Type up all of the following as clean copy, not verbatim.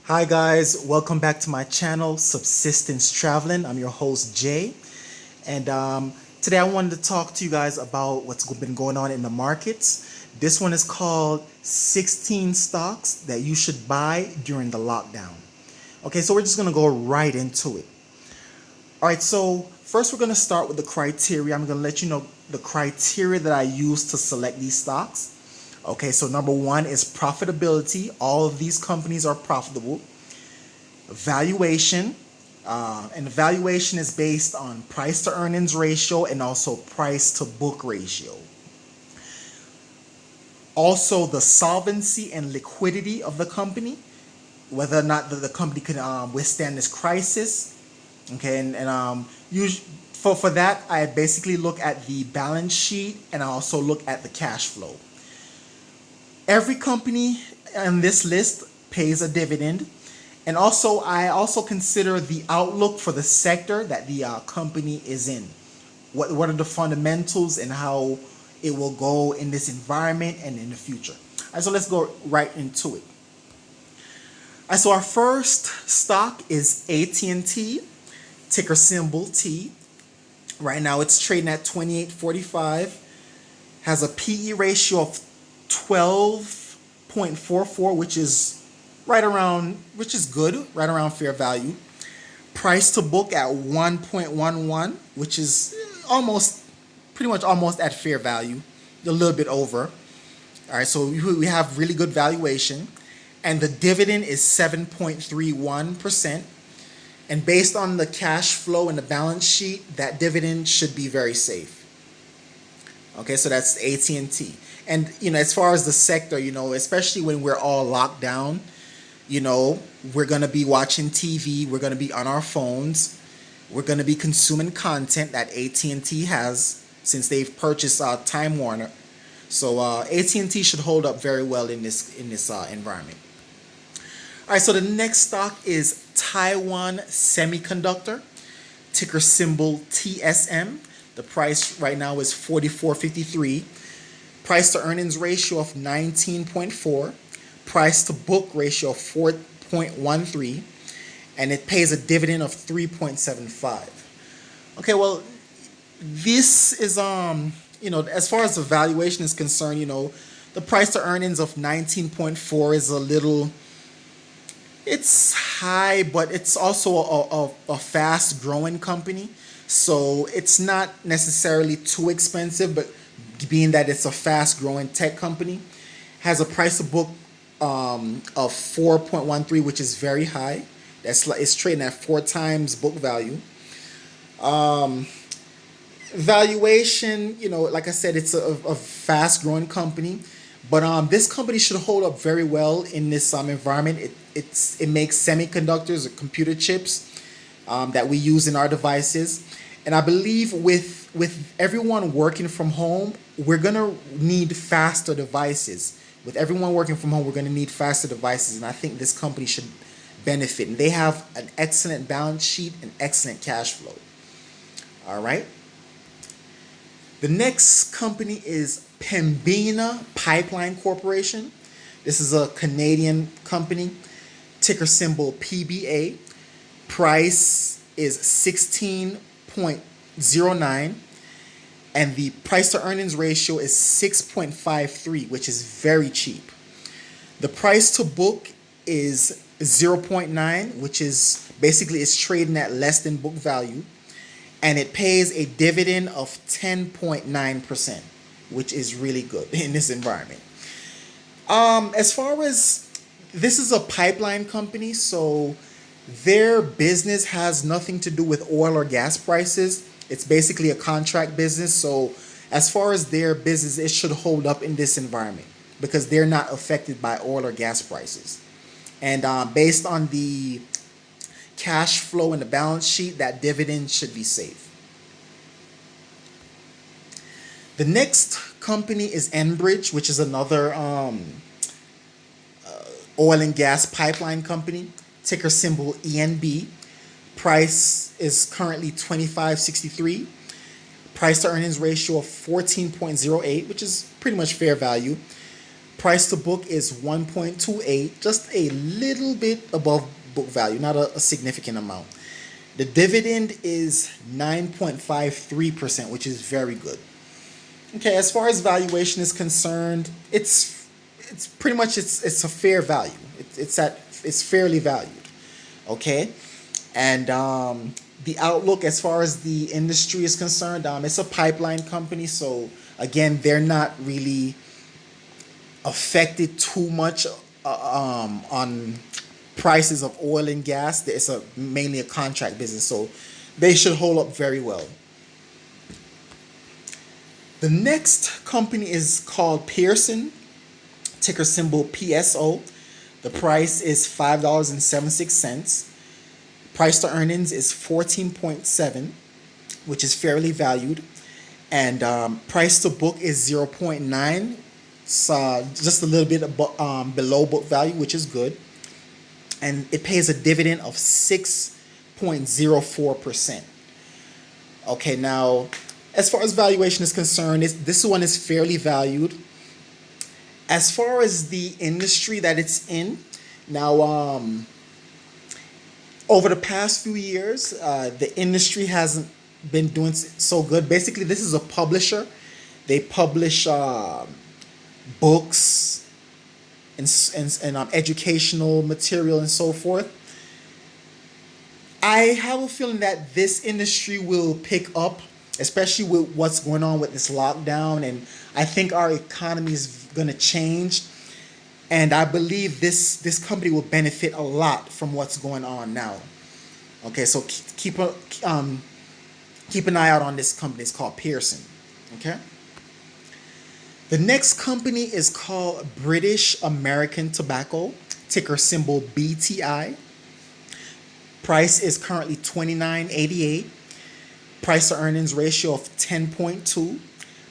Hi guys, welcome back to my channel, Subsistence Traveling. I'm your host Jay, and today I wanted to talk to you guys about what's been going on in the markets. This one is called 16 stocks that you should buy during the lockdown. Okay, so we're just gonna go right into it. All right, so first we're gonna start with the criteria. I'm gonna let you know the criteria that I use to select these stocks. Okay, so number one is profitability. All of these companies are profitable. Valuation, and the valuation is based on price to earnings ratio and also price to book ratio. Also, the solvency and liquidity of the company, whether or not the company can withstand this crisis. Okay, and for that, I basically look at the balance sheet and I also look at the cash flow. Every company on this list pays a dividend, and also I also consider the outlook for the sector that the company is in. What are the fundamentals and how it will go in this environment and in the future. All right, so let's go right into it. All right, so our first stock is AT&T, ticker symbol T. Right now it's trading at 28.45, has a PE ratio of 12.44, which is good, right around fair value. Price to book at 1.11, which is pretty much almost at fair value, a little bit over. All right, so we have really good valuation, and the dividend is 7.31%. And based on the cash flow and the balance sheet, that dividend should be very safe. Okay, so that's AT&T. And, as far as the sector, especially when we're all locked down, we're going to be watching TV. We're going to be on our phones. We're going to be consuming content that AT&T has since they've purchased Time Warner. So AT&T should hold up very well in this environment. All right, so the next stock is TAIWAN Semiconductor, ticker symbol TSM. The price right now is 44.53. Price to earnings ratio of 19.4. Price to book ratio of 4.13. And it pays a dividend of 3.75. Okay, well, this is as far as the valuation is concerned, the price to earnings of 19.4 is it's high, but it's also a fast growing company. So it's not necessarily too expensive, but being that it's a fast growing tech company, has a price to book of 4.13, which is very high. It's trading at 4 times book value. Valuation, like I said, it's a fast growing company, but this company should hold up very well in this environment. It makes semiconductors or computer chips that we use in our devices. And I believe with everyone working from home, we're going to need faster devices. With everyone working from home, we're going to need faster devices. And I think this company should benefit. And they have an excellent balance sheet and excellent cash flow. All right. The next company is PEMBINA Pipeline Corporation. This is a Canadian company, ticker symbol PBA. Price is 16.09, and the price to earnings ratio is 6.53, which is very cheap. The price to book is 0.9, which is basically it's trading at less than book value, and it pays a dividend of 10.9%, which is really good in this environment. As far as this is a pipeline company, so their business has nothing to do with oil or gas prices. It's basically a contract business. So as far as their business, it should hold up in this environment because they're not affected by oil or gas prices. And based on the cash flow and the balance sheet, that dividend should be safe. The next company is ENBRIDGE, which is another oil and gas pipeline company, ticker symbol ENB. Price is currently 25.63. Price to earnings ratio of 14.08, which is pretty much fair value. Price to book is 1.28, just a little bit above book value, not a significant amount. The dividend is 9.53%, which is very good. Okay, as far as valuation is concerned, it's pretty much it's a fair value. It's fairly valued. Okay, and the outlook as far as the industry is concerned, it's a pipeline company, so again, they're not really affected too much on prices of oil and gas. It's mainly a contract business, so they should hold up very well. The next company is called Pearson, ticker symbol PSO. The price is $5.76. Price to earnings is 14.7, which is fairly valued. And price to book is 0.9, so just a little bit below book value, which is good. And it pays a dividend of 6.04%. Okay, now, as far as valuation is concerned, this one is fairly valued. As far as the industry that it's in, now, over the past few years, the industry hasn't been doing so good. Basically, this is a publisher. They publish books and educational material and so forth. I have a feeling that this industry will pick up, especially with what's going on with this lockdown, and I think our economy is going to change. And I believe this company will benefit a lot from what's going on now. Okay, so keep an eye out on this company. It's called Pearson. Okay. The next company is called British American Tobacco, ticker symbol BTI. Price is currently $29.88. Price to earnings ratio of 10.2.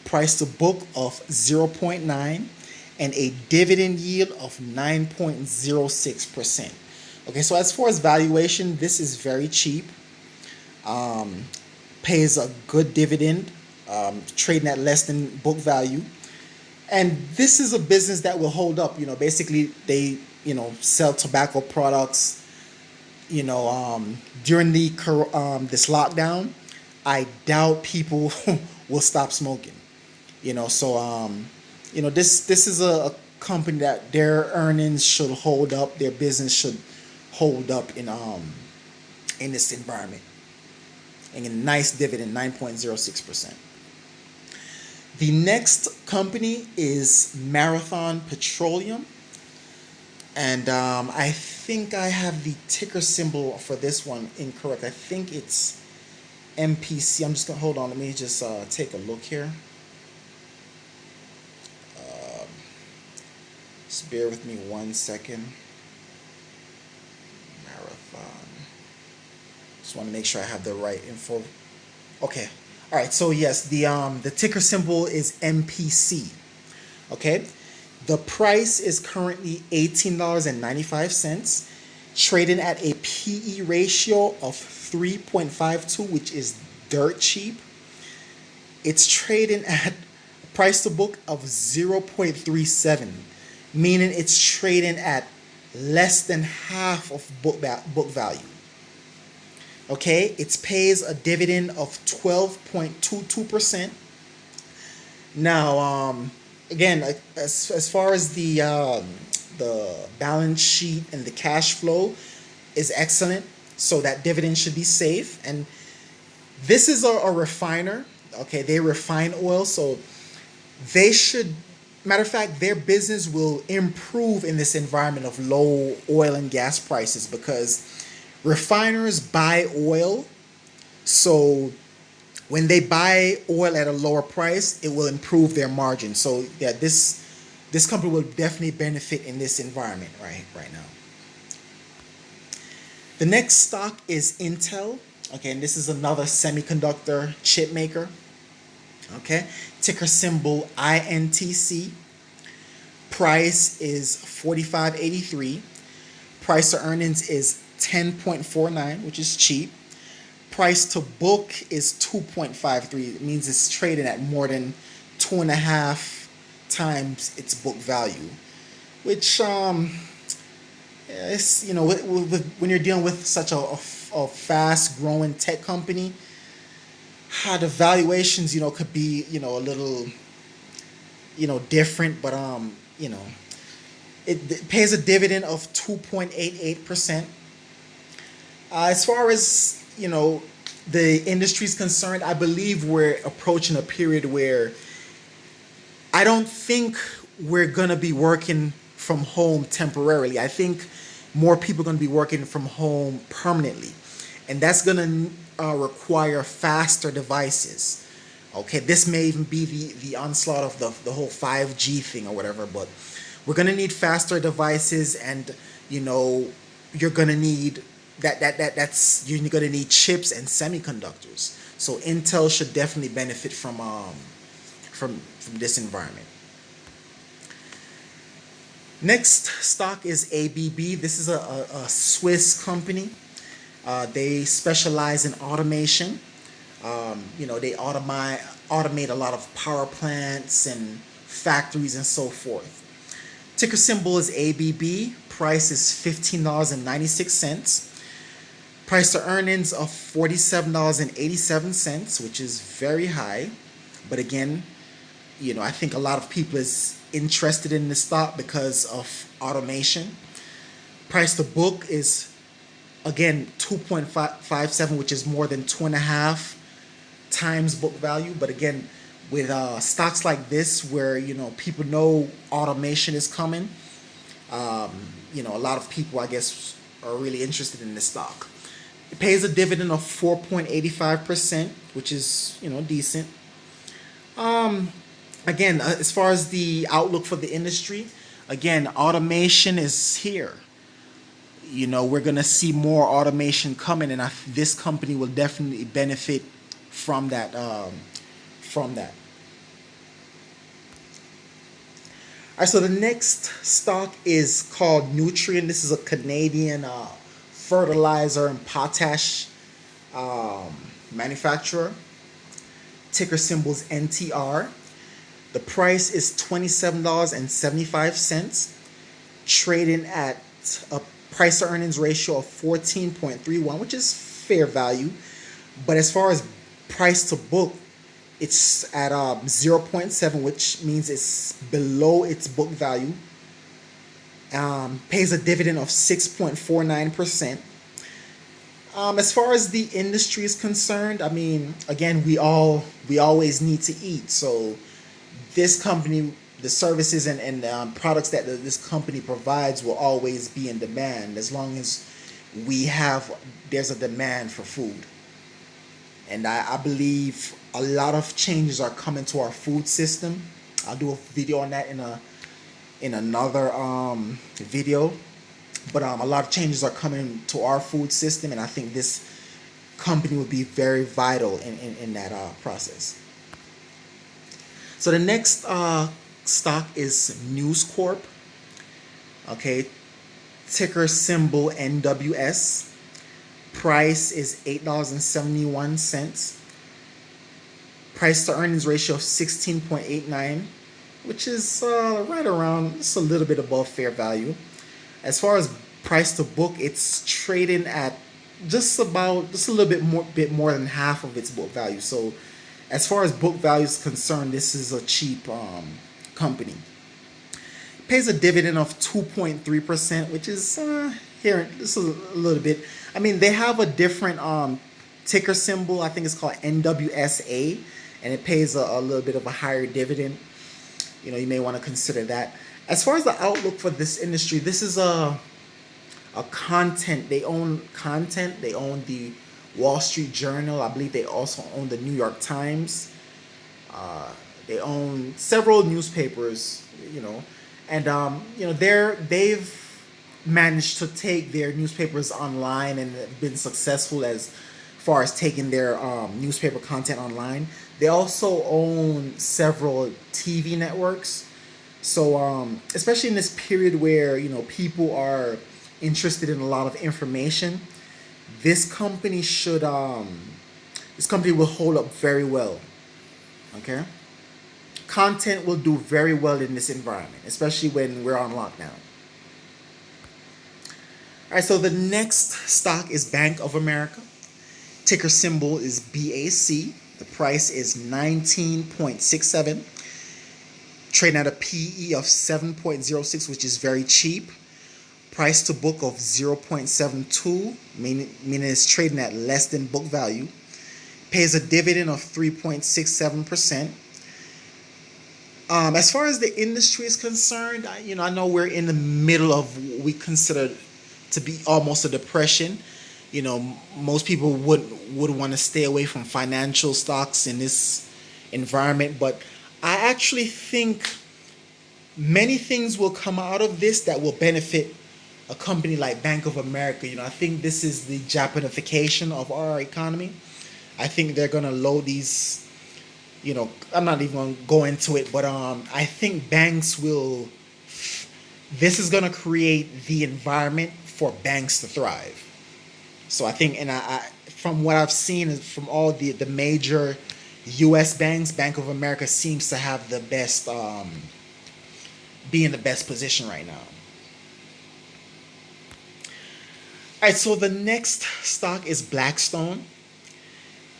Price to book of 0.9. And a dividend yield of 9.06%. Okay, so as far as valuation, this is very cheap. Pays a good dividend, trading at less than book value. And this is a business that will hold up. Basically they, sell tobacco products. During this lockdown, I doubt people will stop smoking. So this is a company that their earnings should hold up, their business should hold up in this environment. And a nice dividend, 9.06%. The next company is Marathon Petroleum. And I think I have the ticker symbol for this one incorrect. I think it's MPC. I'm just going to hold on. Let me just take a look here. Just bear with me 1 second. Marathon. Just want to make sure I have the right info. Okay. All right. So yes, the ticker symbol is MPC. Okay. The price is currently $18.95, trading at a PE ratio of 3.52, which is dirt cheap. It's trading at a price to book of 0.37, meaning it's trading at less than half of book value. Okay, it pays a dividend of 12.22%. Now, again, as far as the balance sheet and the cash flow is excellent, so that dividend should be safe. And this is a refiner. Okay, they refine oil, so they should. Matter of fact, their business will improve in this environment of low oil and gas prices because refiners buy oil. So when they buy oil at a lower price, it will improve their margin. So yeah, this company will definitely benefit in this environment right now. The next stock is Intel. Okay, and this is another semiconductor chip maker. Okay, ticker symbol INTC. Price is $45.83. Price to earnings is 10.49, which is cheap. Price to book is 2.53. It means it's trading at more than 2.5 times its book value, which it's, when you're dealing with such a fast growing tech company, the valuations, could be, a little, different, but it pays a dividend of 2.88%. As far as, the industry is concerned, I believe we're approaching a period where I don't think we're going to be working from home temporarily. I think more people are going to be working from home permanently. And that's going to require faster devices. Okay, this may even be the onslaught of the whole 5G thing or whatever, but we're going to need faster devices, and you're going to need you're going to need chips and semiconductors. So Intel should definitely benefit from this environment. Next stock is ABB. This is a Swiss company. They specialize in automation. They automate a lot of power plants and factories and so forth. Ticker symbol is ABB. Price is $15.96. Price to earnings of $47.87, which is very high. But again, I think a lot of people is interested in this stock because of automation. Price to book is, again, 2.57, which is more than 2.5 times book value. But again, with stocks like this, where people know automation is coming, a lot of people, I guess, are really interested in this stock. It pays a dividend of 4.85%, which is decent. Again, as far as the outlook for the industry, again, automation is here. We're gonna see more automation coming, and this company will definitely benefit from that. All right, so the next stock is called NUTRIEN. This is a Canadian fertilizer and potash manufacturer. Ticker symbol is NTR. The price is $27.75, trading at a price to earnings ratio of 14.31, which is fair value. But as far as price to book, it's at 0.7, which means it's below its book value. Pays a dividend of 6.49%. As far as the industry is concerned, I mean, again, we always need to eat. So this company, the services and products that this company provides will always be in demand as long as there's a demand for food. And I believe a lot of changes are coming to our food system. I'll do a video on that in another video. But a lot of changes are coming to our food system, and I think this company will be very vital in that process. So the next stock is News Corp. Okay, ticker symbol NWS. Price is $8.71. Price to earnings ratio of 16.89, which is right around, just a little bit above fair value. As far as price to book, it's trading at just a little bit more than half of its book value. So as far as book value is concerned, this is a cheap company. It pays a dividend of 2.3%, which is here this is a little bit. I mean, they have a different ticker symbol. I think it's called NWSA, and it pays a little bit of a higher dividend. You may want to consider that. As far as the outlook for this industry, this is a content. They own content. They own the Wall Street Journal. I believe they also own the New York Times. They own several newspapers, and they've managed to take their newspapers online and have been successful as far as taking their newspaper content online. They also own several TV networks. So especially in this period where people are interested in a lot of information, this company will hold up very well. Okay, content will do very well in this environment, especially when we're on lockdown. All right, so the next stock is Bank of America. Ticker symbol is BAC. The price is 19.67. Trading at a PE of 7.06, which is very cheap. Price to book of 0.72, meaning it's trading at less than book value. Pays a dividend of 3.67%. As far as the industry is concerned, I know we're in the middle of what we consider to be almost a depression. Most people would want to stay away from financial stocks in this environment, but I actually think many things will come out of this that will benefit a company like Bank of America. I think this is the Japanification of our economy. I think they're going to load these, I'm not even going to go into it, but I think banks will, this is going to create the environment for banks to thrive. So I think, and I from what I've seen from all the major U.S. banks, Bank of America seems to have the best, be in the best position right now. All right, so the next stock is Blackstone.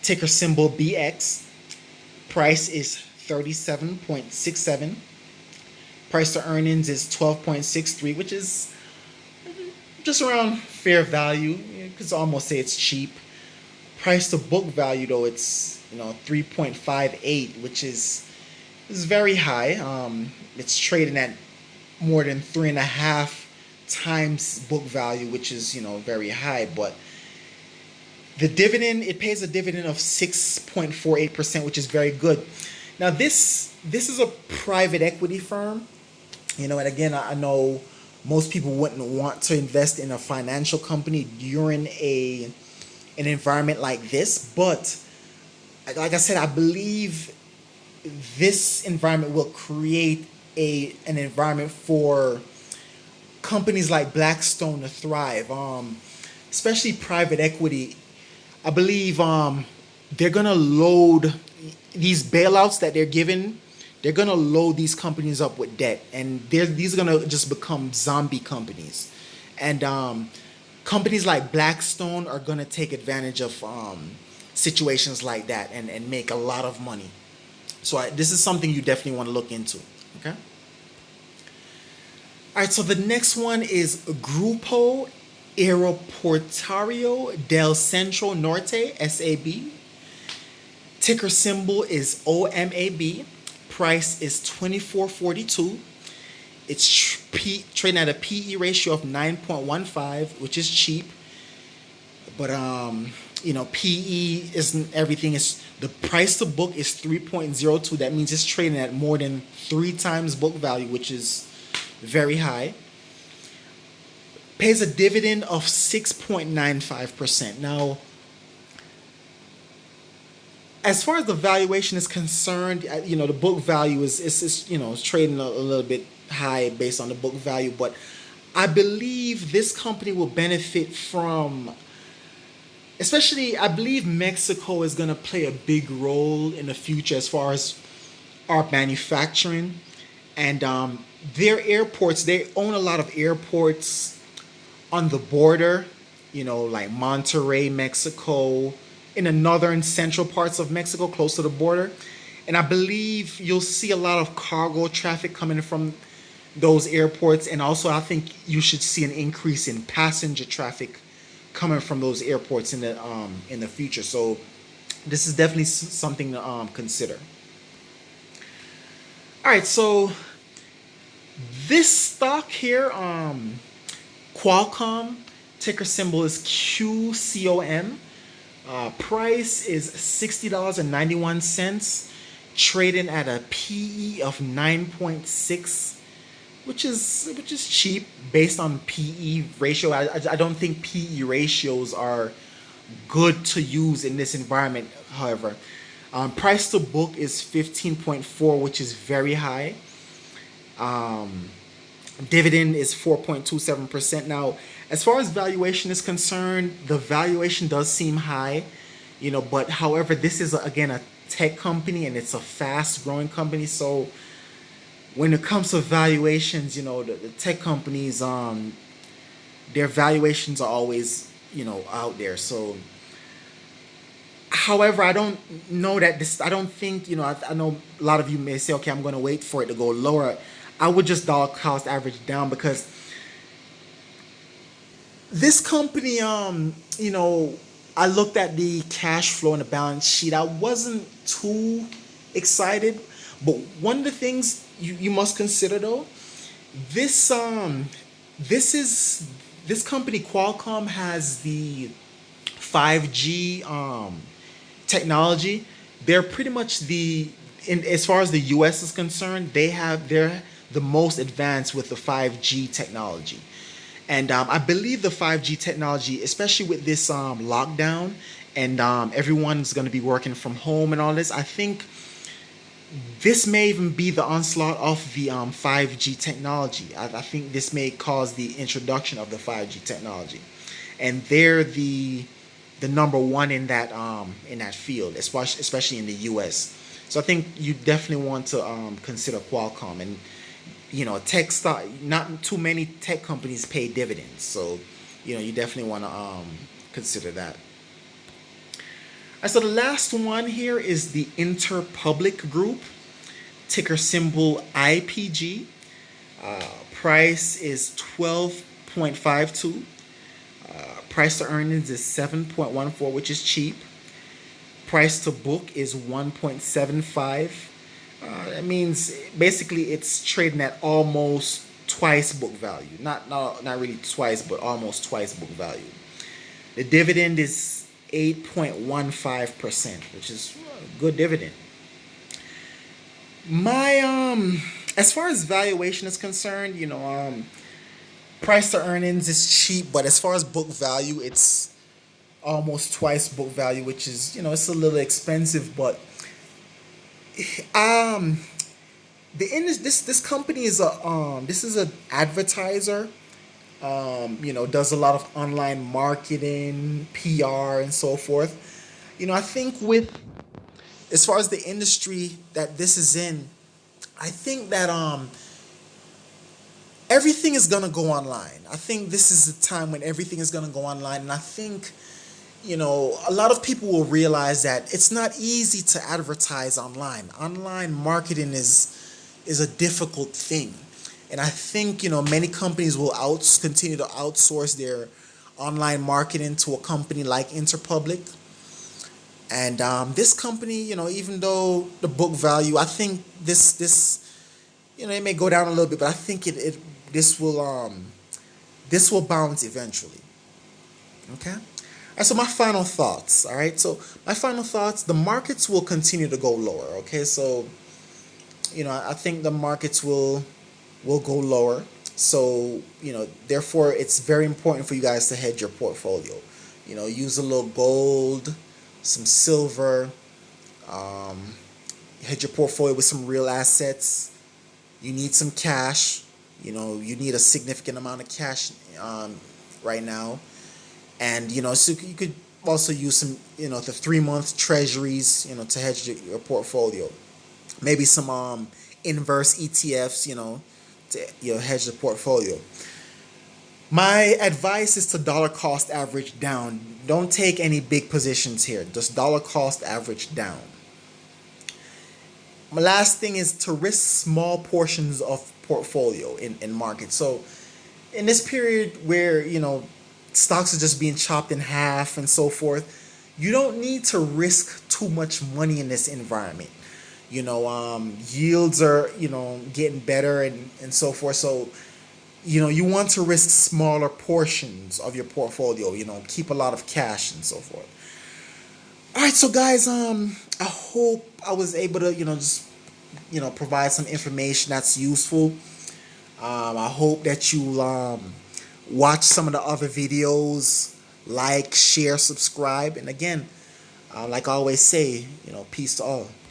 Ticker symbol BX. Price is 37.67. Price to earnings is 12.63, which is just around fair value. You could almost say it's cheap. Price to book value, though, it's 3.58, which is very high. It's trading at more than 3.5 times book value, which is very high. But the dividend, it pays a dividend of 6.48%, which is very good. Now this is a private equity firm, and again, I know most people wouldn't want to invest in a financial company during an environment like this, but like I said, I believe this environment will create an environment for companies like Blackstone to thrive, especially private equity. I believe they're gonna load these bailouts that they're giving. They're gonna load these companies up with debt, and these are gonna just become zombie companies. And companies like Blackstone are gonna take advantage of situations like that and make a lot of money. So this is something you definitely want to look into. Okay. All right. So the next one is Grupo Aeroportuario del Centro Norte (SAB). Ticker symbol is OMAB. Price is 24.42. It's trading at a PE ratio of 9.15, which is cheap. But PE isn't everything. It's the price to book is 3.02. That means it's trading at more than 3 times book value, which is very high. Pays a dividend of 6.95%. Now, as far as the valuation is concerned, the book value is trading a little bit high based on the book value, but I believe this company will benefit from, especially, I believe Mexico is going to play a big role in the future as far as our manufacturing, and their airports, they own a lot of airports on the border, like Monterrey, Mexico, in the northern central parts of Mexico, close to the border. And I believe you'll see a lot of cargo traffic coming from those airports. And also, I think you should see an increase in passenger traffic coming from those airports in the future. So this is definitely something to consider. All right, so this stock here, Qualcomm, ticker symbol is QCOM. Price is $60.91, trading at a PE of 9.6, which is cheap based on PE ratio. I don't think PE ratios are good to use in this environment. However, price to book is 15.4, which is very high. Dividend is 4.27%. Now, as far as valuation is concerned, the valuation does seem high, but however, this is again a tech company and it's a fast growing company. So when it comes to valuations, the tech companies, their valuations are always, out there. So, however, I don't know that this, I don't think, I know a lot of you may say, okay, I'm going to wait for it to go lower. I would just dollar cost average down because this company, I looked at the cash flow and the balance sheet. I wasn't too excited, but one of the things you must consider though, this this is this company Qualcomm has the 5G technology. They're pretty much as far as the US is concerned, they're the most advanced with the 5G technology. And I believe the 5G technology, especially with this lockdown and everyone's going to be working from home and all this, I think this may even be the onslaught of the 5G technology. I think this may cause the introduction of the 5G technology. And they're the number one in that field, especially in the US. So I think you definitely want to consider Qualcomm. And tech stock, not too many tech companies pay dividends, so you definitely want to consider that. All right, so the last one here is the Interpublic Group, ticker symbol IPG. Price is 12.52. Price to earnings is 7.14, which is cheap. Price to book is 1.75. That means basically it's trading at almost twice book value. Not really twice, but almost twice book value. The dividend is 8.15%, which is a good dividend. My as far as valuation is concerned, price to earnings is cheap, but as far as book value, it's almost twice book value, which is it's a little expensive, but um this company is an advertiser, does a lot of online marketing, PR, and so forth. I think with as far as the industry that this is in, I think that everything is gonna go online. I think this is the time when everything is gonna go online, and I think a lot of people will realize that it's not easy to advertise online. Online marketing is a difficult thing, and I think many companies will continue to outsource their online marketing to a company like Interpublic. And this company, even though the book value, I think this it may go down a little bit, but I think this will bounce eventually. Okay. All right, so my final thoughts. All right, so my final thoughts: the markets will continue to go lower. Okay, so I think the markets will go lower. So therefore, it's very important for you guys to hedge your portfolio. Use a little gold, some silver, hedge your portfolio with some real assets. You need some cash. You need a significant amount of cash right now. And so you could also use some the 3 month treasuries to hedge your portfolio. Maybe some inverse ETFs to hedge the portfolio. My advice is to dollar cost average down. Don't take any big positions here. Just dollar cost average down. My last thing is to risk small portions of portfolio in markets. So in this period where stocks are just being chopped in half and so forth, you don't need to risk too much money in this environment. Yields are getting better and so forth. So you want to risk smaller portions of your portfolio. Keep a lot of cash and so forth. All right, so guys, I hope I was able to just provide some information that's useful. I hope that you watch some of the other videos, like, share, subscribe, and again, like I always say, peace to all.